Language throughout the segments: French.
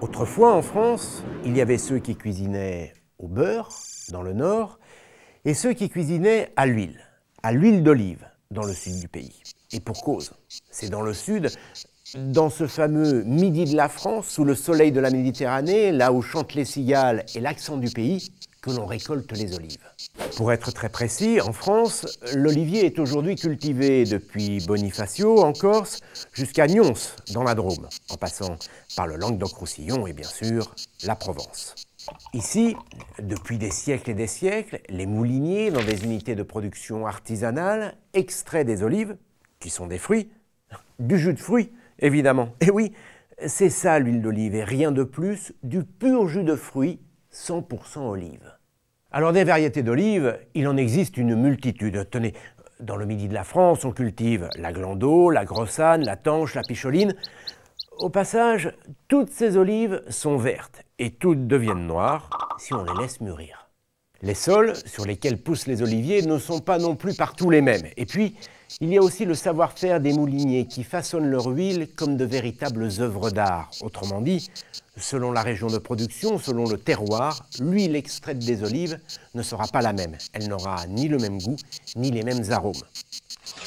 Autrefois, en France, il y avait ceux qui cuisinaient au beurre, dans le nord, et ceux qui cuisinaient à l'huile d'olive, dans le sud du pays. Et pour cause, c'est dans le sud, dans ce fameux midi de la France, sous le soleil de la Méditerranée, là où chantent les cigales et l'accent du pays, que l'on récolte les olives. Pour être très précis, en France, l'olivier est aujourd'hui cultivé depuis Bonifacio, en Corse, jusqu'à Nyons, dans la Drôme, en passant par le Languedoc-Roussillon et bien sûr la Provence. Ici, depuis des siècles et des siècles, les mouliniers, dans des unités de production artisanales, extraient des olives, qui sont des fruits, du jus de fruits, évidemment. Et oui, c'est ça l'huile d'olive, et rien de plus, du pur jus de fruits, 100% olive. Alors des variétés d'olives, il en existe une multitude. Tenez, dans le midi de la France, on cultive la Glandeau, la Grossane, la Tanche, la Picholine. Au passage, toutes ces olives sont vertes et toutes deviennent noires si on les laisse mûrir. Les sols sur lesquels poussent les oliviers ne sont pas non plus partout les mêmes. Et puis, il y a aussi le savoir-faire des mouliniers qui façonnent leur huile comme de véritables œuvres d'art. Autrement dit, selon la région de production, selon le terroir, l'huile extraite des olives ne sera pas la même. Elle n'aura ni le même goût, ni les mêmes arômes.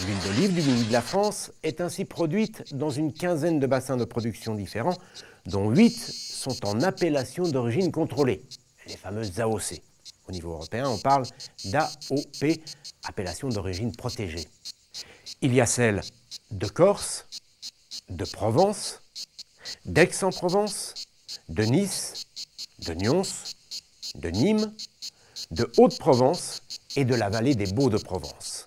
L'huile d'olive du midi de la France est ainsi produite dans une quinzaine de bassins de production différents, dont 8 sont en appellation d'origine contrôlée, les fameuses AOC. Au niveau européen, on parle d'AOP, appellation d'origine protégée. Il y a celle de Corse, de Provence, d'Aix-en-Provence, de Nice, de Nyons, de Nîmes, de Haute-Provence et de la vallée des Baux-de-Provence.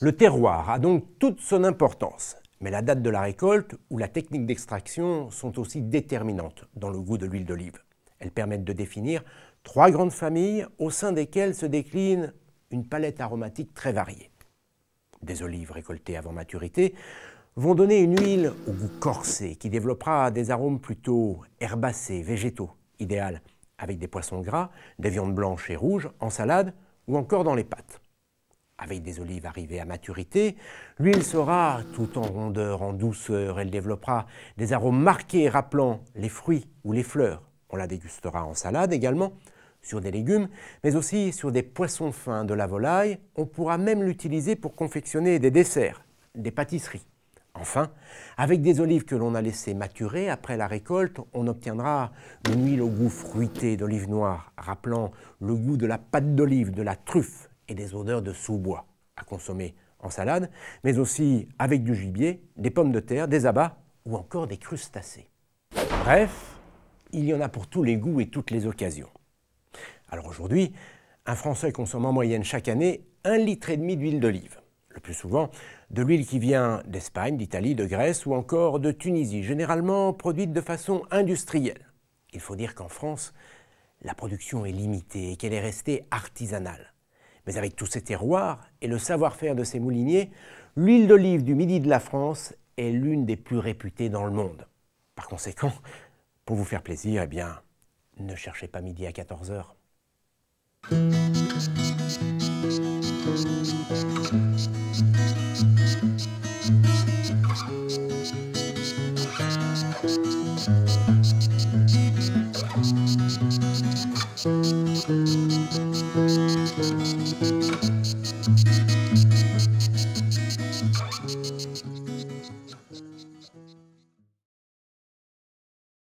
Le terroir a donc toute son importance, mais la date de la récolte ou la technique d'extraction sont aussi déterminantes dans le goût de l'huile d'olive. Elles permettent de définir 3 grandes familles au sein desquelles se décline une palette aromatique très variée. Des olives récoltées avant maturité vont donner une huile au goût corsé qui développera des arômes plutôt herbacés, végétaux, idéal avec des poissons gras, des viandes blanches et rouges, en salade ou encore dans les pâtes. Avec des olives arrivées à maturité, l'huile sera tout en rondeur, en douceur. Elle développera des arômes marqués rappelant les fruits ou les fleurs. On la dégustera en salade également, sur des légumes, mais aussi sur des poissons fins, de la volaille. On pourra même l'utiliser pour confectionner des desserts, des pâtisseries. Enfin, avec des olives que l'on a laissées maturer après la récolte, on obtiendra une huile au goût fruité d'olive noire, rappelant le goût de la pâte d'olive, de la truffe et des odeurs de sous-bois, à consommer en salade, mais aussi avec du gibier, des pommes de terre, des abats ou encore des crustacés. Bref, il y en a pour tous les goûts et toutes les occasions. Alors aujourd'hui, un Français consomme en moyenne chaque année 1,5 litre d'huile d'olive. Le plus souvent, de l'huile qui vient d'Espagne, d'Italie, de Grèce ou encore de Tunisie, généralement produite de façon industrielle. Il faut dire qu'en France, la production est limitée et qu'elle est restée artisanale. Mais avec tous ces terroirs et le savoir-faire de ces mouliniers, l'huile d'olive du midi de la France est l'une des plus réputées dans le monde. Par conséquent, pour vous faire plaisir, eh bien, ne cherchez pas midi à 14 h.